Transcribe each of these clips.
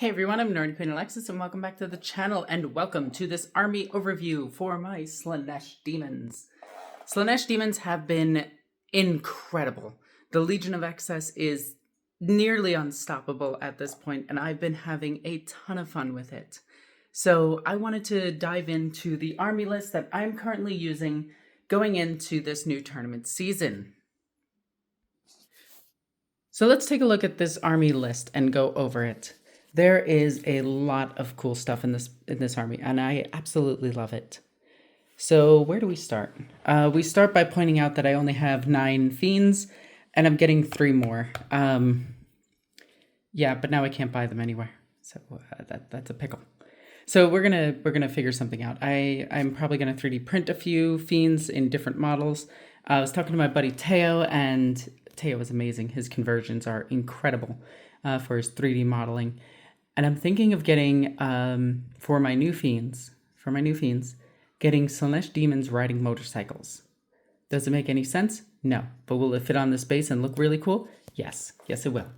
Hey everyone, I'm Nerdy Queen Alexis, and welcome back to the channel, and welcome to this army overview for my Slaanesh demons. Slaanesh demons have been incredible. The Legion of Excess is nearly unstoppable at this point, and I've been having a ton of fun with it. So I wanted to dive into the army list that I'm currently using going into this new tournament season. So let's take a look at this army list and go over it. There is a lot of cool stuff in this army, and I absolutely love it. So where do we start? We start by pointing out that I only have 9 Fiends, and I'm getting 3 more. Yeah, but now I can't buy them anywhere, so that's a pickle. So we're gonna figure something out. I'm probably gonna 3D print a few Fiends in different models. I was talking to my buddy Teo, and Teo is amazing. His conversions are incredible for his 3D modeling. And I'm thinking of getting, for my new Fiends, getting Slaanesh demons riding motorcycles. Does it make any sense? No. But will it fit on this base and look really cool? Yes. Yes, it will.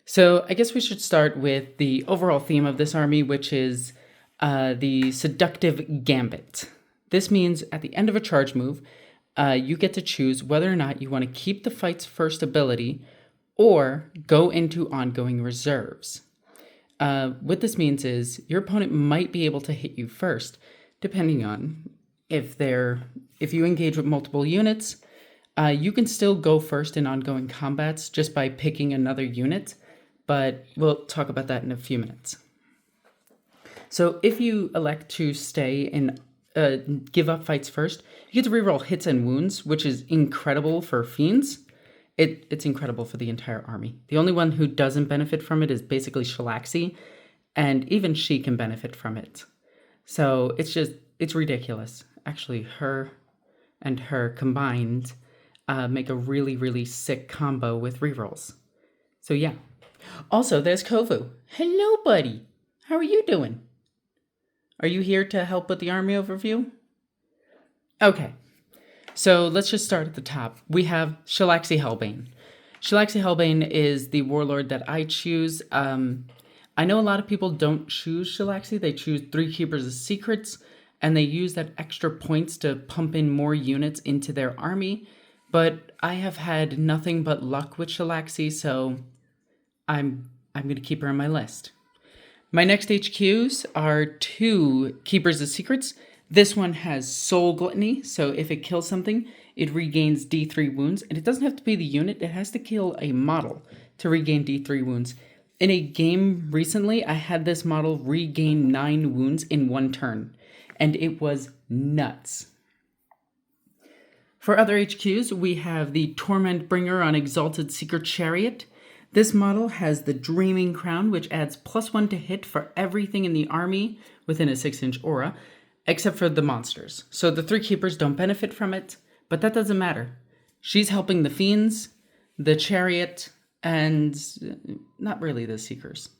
So I guess we should start with the overall theme of this army, which is the Seductive Gambit. This means at the end of a charge move, you get to choose whether or not you want to keep the fight's first ability or go into ongoing reserves. What this means is your opponent might be able to hit you first, depending on if you engage with multiple units. You can still go first in ongoing combats just by picking another unit, but we'll talk about that in a few minutes. So if you elect to stay and give up fights first, you get to reroll hits and wounds, which is incredible for Fiends. It's incredible for the entire army. The only one who doesn't benefit from it is basically Shalaxi, and even she can benefit from it. So it's ridiculous. Actually, her and her combined make a really, really sick combo with rerolls. So yeah. Also, there's Kovu. Hello, buddy. How are you doing? Are you here to help with the army overview? Okay. So let's just start at the top. We have Shalaxi Helbane. Shalaxi Helbane is the warlord that I choose. I know a lot of people don't choose Shalaxi. They choose 3 Keepers of Secrets, and they use that extra points to pump in more units into their army. But I have had nothing but luck with Shalaxi, so I'm going to keep her on my list. My next HQs are 2 Keepers of Secrets. This one has Soul Gluttony, so if it kills something, it regains D3 wounds, and it doesn't have to be the unit, it has to kill a model to regain D3 wounds. In a game recently, I had this model regain 9 wounds in 1 turn, and it was nuts. For other HQs, we have the Tormentbringer on Exalted Seeker Chariot. This model has the Dreaming Crown, which adds +1 to hit for everything in the army within a 6-inch aura, except for the monsters. So the 3 Keepers don't benefit from it, but that doesn't matter. She's helping the Fiends, the Chariot, and not really the Seekers.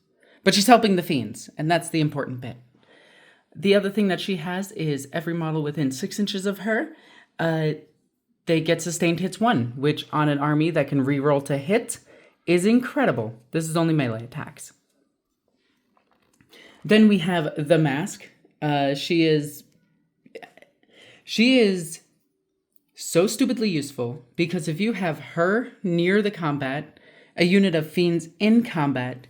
But she's helping the Fiends, and that's the important bit. The other thing that she has is every model within 6 inches of her, they get sustained hits 1, which on an army that can reroll to hit is incredible. This is only melee attacks. Then we have the Masque. She is so stupidly useful because if you have her near the combat, a unit of Fiends in combat,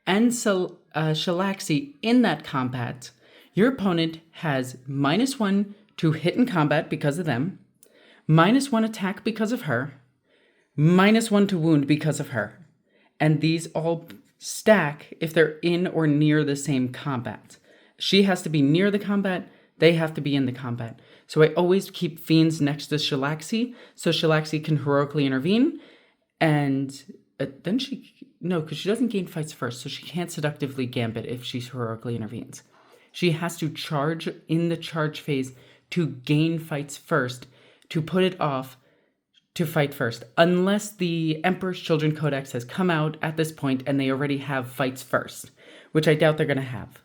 and Shalaxi in that combat, your opponent has -1 to hit in combat because of them, -1 attack because of her, -1 to wound because of her. And these all stack if they're in or near the same combat. She has to be near the combat, they have to be in the combat. So I always keep Fiends next to Shalaxi, so Shalaxi can heroically intervene, and then because she doesn't gain fights first, so she can't seductively gambit if she heroically intervenes. She has to charge in the charge phase to gain fights first, to put it off, to fight first, unless the Emperor's Children Codex has come out at this point and they already have fights first, which I doubt they're going to have.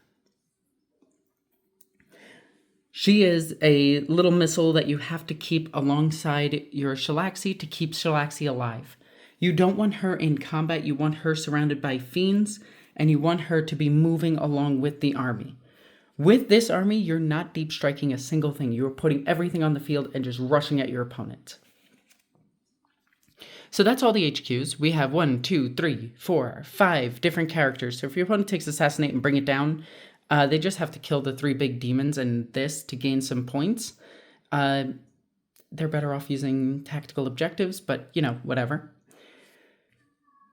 She is a little missile that you have to keep alongside your Shalaxi to keep Shalaxi alive. You don't want her in combat, you want her surrounded by Fiends, and you want her to be moving along with the army. With this army, you're not deep striking a single thing. You're putting everything on the field and just rushing at your opponent. So that's all the HQs. We have 1, 2, 3, 4, 5 different characters. So if your opponent takes Assassinate and bring it down, they just have to kill the 3 big demons and this to gain some points. They're better off using tactical objectives, but, you know, whatever.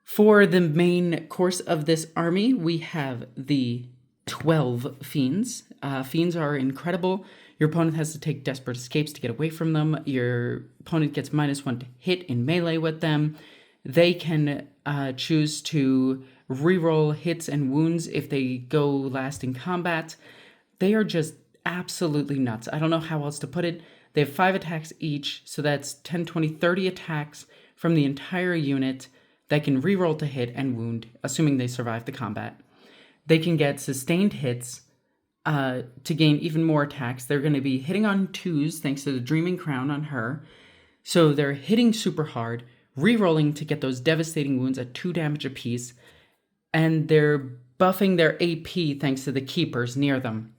For the main course of this army, we have the 12 Fiends. Fiends are incredible. Your opponent has to take desperate escapes to get away from them. Your opponent gets -1 to hit in melee with them. They can choose to reroll hits and wounds if they go last in combat. They are just absolutely nuts. I don't know how else to put it. They have 5 attacks each, so that's 10, 20, 30 attacks from the entire unit that can reroll to hit and wound, assuming they survive the combat. They can get sustained hits to gain even more attacks. They're going to be hitting on 2s thanks to the Dreaming Crown on her. So they're hitting super hard, rerolling to get those devastating wounds at 2 damage apiece, and they're buffing their AP thanks to the keepers near them.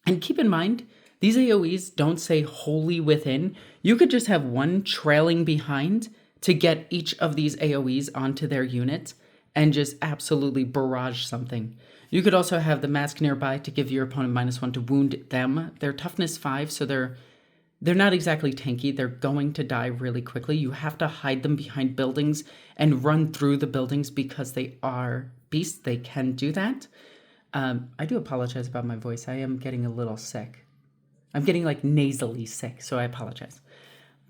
And keep in mind, these AoEs don't say wholly within. You could just have one trailing behind to get each of these AoEs onto their unit and just absolutely barrage something. You could also have the Masque nearby to give your opponent -1 to wound them. They're toughness 5, so they're not exactly tanky. They're going to die really quickly. You have to hide them behind buildings and run through the buildings because they are beasts. They can do that. I do apologize about my voice. I am getting a little sick. I'm getting like nasally sick, so I apologize.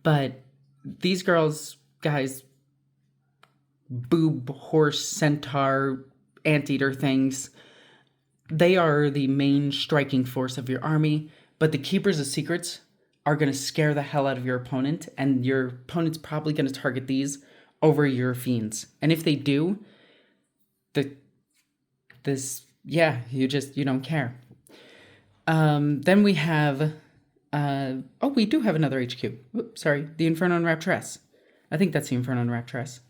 But these girls, guys, boob, horse, centaur, anteater things, they are the main striking force of your army, but the Keepers of Secrets are going to scare the hell out of your opponent, and your opponent's probably going to target these over your Fiends. And if they do, you don't care. Then we have, we do have another HQ. Oops, sorry, the Infernal Enrapturess. I think that's the Infernal Enrapturess.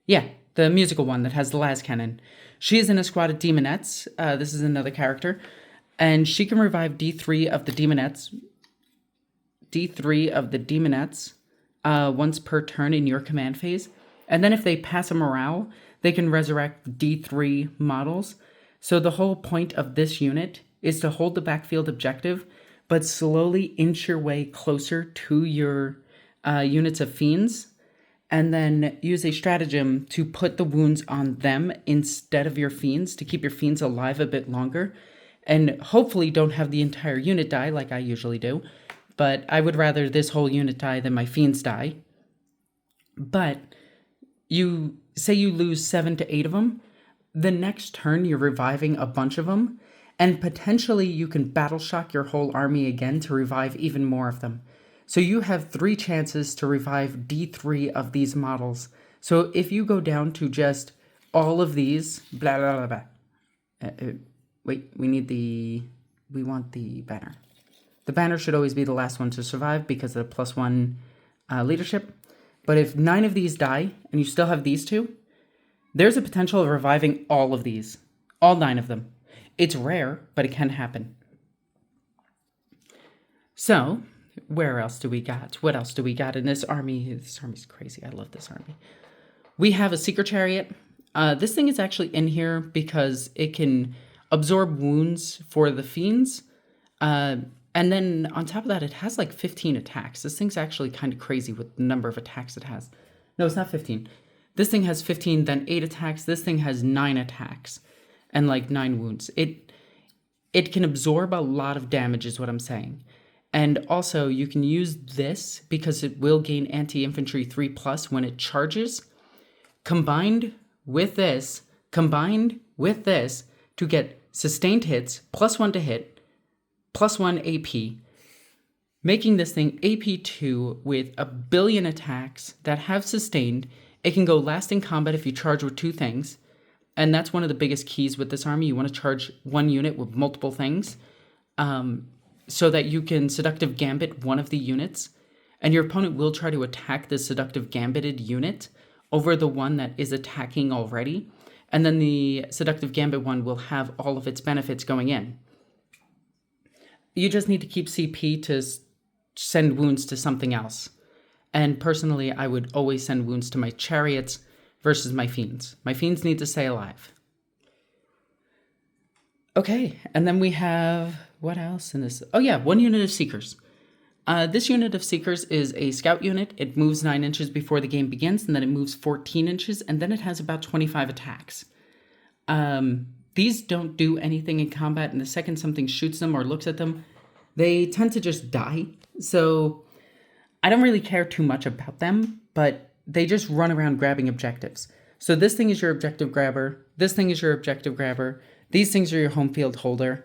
Yeah, the musical one that has the las cannon. She is in a squad of Daemonettes. This is another character. And she can revive D3 of the Daemonettes. Once per turn in your command phase. And then if they pass a morale, they can resurrect D3 models. So the whole point of this unit is to hold the backfield objective, but slowly inch your way closer to your units of Fiends, and then use a stratagem to put the wounds on them instead of your Fiends to keep your Fiends alive a bit longer, and hopefully don't have the entire unit die like I usually do, but I would rather this whole unit die than my Fiends die. But you say you lose 7 to 8 of them, the next turn you're reviving a bunch of them, and potentially you can battle shock your whole army again to revive even more of them. So you have 3 chances to revive D3 of these models. So if you go down to just all of these, blah, blah, blah, blah. Wait, we want the banner. The banner should always be the last one to survive because of the +1 leadership. But if 9 of these die and you still have these 2, there's a potential of reviving all of these. All 9 of them. It's rare, but it can happen. So, where else do we got? What else do we got in this army? This army's crazy. I love this army. We have a Seeker Chariot. This thing is actually in here because it can absorb wounds for the Fiends. And then on top of that, it has like 15 attacks. This thing's actually kind of crazy with the number of attacks it has. No, it's not 15. This thing has 15, then 8 attacks. This thing has 9 attacks and like 9 wounds. It can absorb a lot of damage is what I'm saying. And also you can use this because it will gain anti-infantry 3+ when it charges, combined with this to get sustained hits, +1 to hit, +1 AP, making this thing AP2 with 1 billion attacks that have sustained. It can go last in combat if you charge with 2 things. And that's one of the biggest keys with this army. You want to charge 1 unit with multiple things so that you can Seductive Gambit one of the units. And your opponent will try to attack the Seductive Gambited unit over the one that is attacking already. And then the Seductive Gambit one will have all of its benefits going in. You just need to keep CP to send wounds to something else. And personally, I would always send wounds to my Chariots versus my Fiends. My Fiends need to stay alive. Okay, and then we have, what else in this? Oh yeah, 1 unit of Seekers. This unit of Seekers is a scout unit. It moves 9 inches before the game begins, and then it moves 14 inches, and then it has about 25 attacks. These don't do anything in combat, and the second something shoots them or looks at them, they tend to just die. So I don't really care too much about them, but they just run around grabbing objectives. So this thing is your objective grabber, this thing is your objective grabber, these things are your home field holder,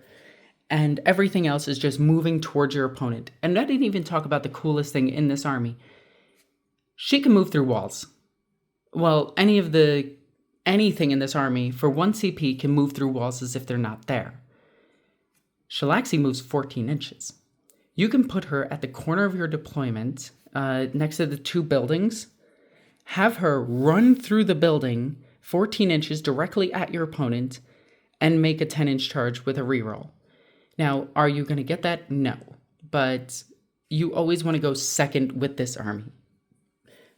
and everything else is just moving towards your opponent. And I didn't even talk about the coolest thing in this army. She can move through walls. Well, anything in this army for 1 CP can move through walls as if they're not there. Shalaxi moves 14 inches. You can put her at the corner of your deployment, next to the 2 buildings, have her run through the building 14 inches directly at your opponent, and make a 10-inch charge with a reroll. Now, are you going to get that? No. But you always want to go second with this army,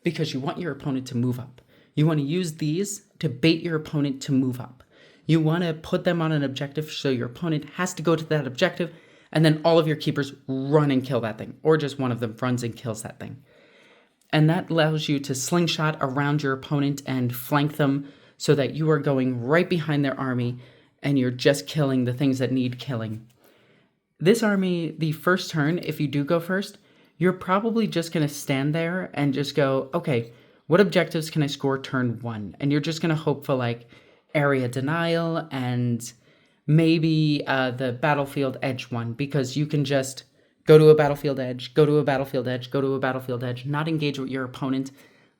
because you want your opponent to move up. You want to use these to bait your opponent to move up. You want to put them on an objective so your opponent has to go to that objective, and then all of your keepers run and kill that thing, or just one of them runs and kills that thing. And that allows you to slingshot around your opponent and flank them so that you are going right behind their army and you're just killing the things that need killing. This army, the first turn, if you do go first, you're probably just going to stand there and just go, okay, what objectives can I score turn 1? And you're just going to hope for like area denial and maybe the battlefield edge one, because you can just go to a battlefield edge, go to a battlefield edge, go to a battlefield edge, not engage with your opponent,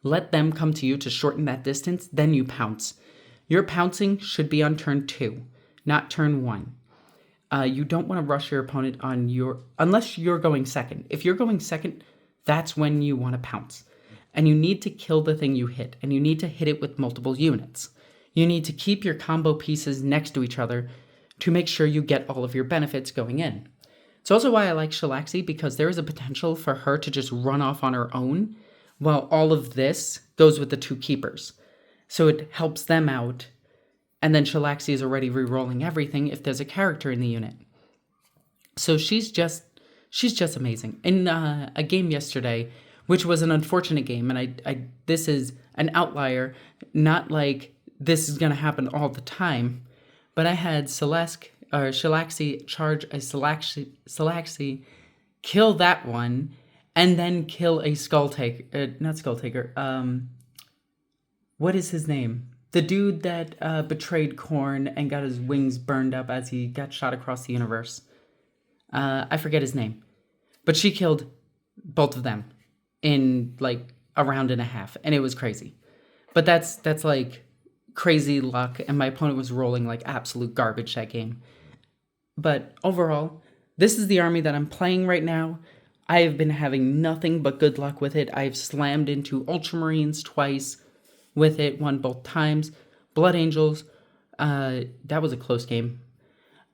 let them come to you to shorten that distance, then you pounce. Your pouncing should be on turn 2, not turn 1. You don't want to rush your opponent unless you're going second. If you're going second, that's when you want to pounce. And you need to kill the thing you hit, and you need to hit it with multiple units. You need to keep your combo pieces next to each other to make sure you get all of your benefits going in. It's also why I like Shalaxi, because there is a potential for her to just run off on her own, while all of this goes with the 2 keepers. So it helps them out, and then Shalaxi is already re-rolling everything if there's a character in the unit. So she's just amazing. In a game yesterday, which was an unfortunate game, and this is an outlier, not like this is going to happen all the time, but I had Shalaxi charge a Shalaxi, kill that one, and then kill a not Skull Taker, what is his name? The dude that betrayed Korn and got his wings burned up as he got shot across the universe. I forget his name. But she killed both of them in like a round and a half, and it was crazy. But that's like crazy luck, and my opponent was rolling like absolute garbage that game. But overall, this is the army that I'm playing right now. I have been having nothing but good luck with it. I've slammed into Ultramarines twice with it, won both times. Blood Angels, that was a close game.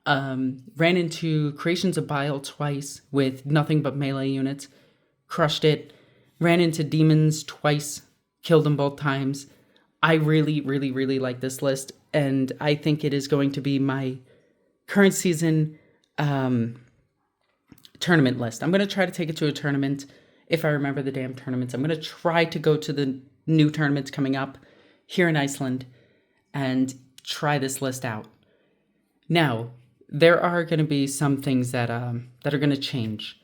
Ran into Creations of Bile twice with nothing but melee units. Crushed it. Ran into Demons twice. Killed them both times. I really, really, really like this list, and I think it is going to be my current season tournament list. I'm going to try to take it to a tournament if I remember the damn tournaments. I'm going to try to go to the new tournaments coming up here in Iceland and try this list out. Now, there are going to be some things that are going to change.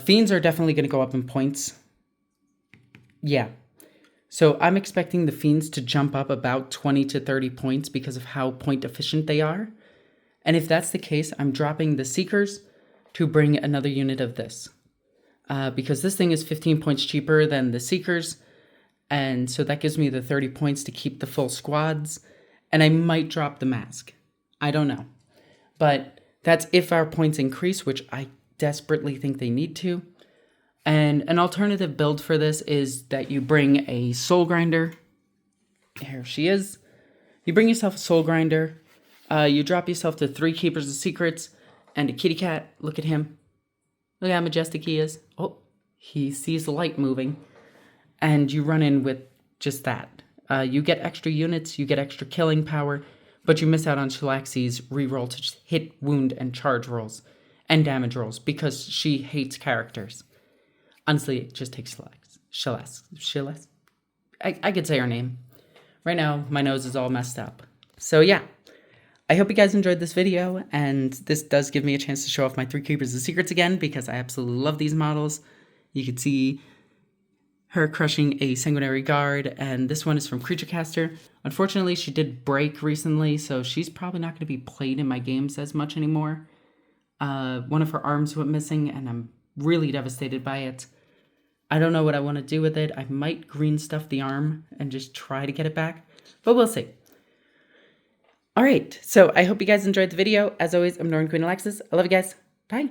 Fiends are definitely going to go up in points. Yeah. So I'm expecting the Fiends to jump up about 20 to 30 points because of how point efficient they are. And if that's the case, I'm dropping the Seekers to bring another unit of this. Because this thing is 15 points cheaper than the Seekers. And so that gives me the 30 points to keep the full squads. And I might drop the Masque. I don't know. But that's if our points increase, which I desperately think they need to. And an alternative build for this is that you bring a Soul Grinder. Here she is. You bring yourself a Soul Grinder. You drop yourself to 3 Keepers of Secrets and a kitty cat. Look at him. Look how majestic he is. Oh, he sees the light moving. And you run in with just that. You get extra units, you get extra killing power, but you miss out on Shalaxi's reroll to hit, wound, and charge rolls, and damage rolls, because she hates characters. Honestly, it just takes Shalaxi. I could say her name. Right now, my nose is all messed up. So yeah, I hope you guys enjoyed this video, and this does give me a chance to show off my 3 Keepers of Secrets again, because I absolutely love these models. You can see her crushing a Sanguinary Guard, and this one is from Creature Caster. Unfortunately, she did break recently, so she's probably not going to be played in my games as much anymore. One of her arms went missing, and I'm really devastated by it. I don't know what I want to do with it. I might green stuff the arm and just try to get it back, but we'll see. All right, so I hope you guys enjoyed the video. As always, I'm Northern Queen Alexis. I love you guys. Bye.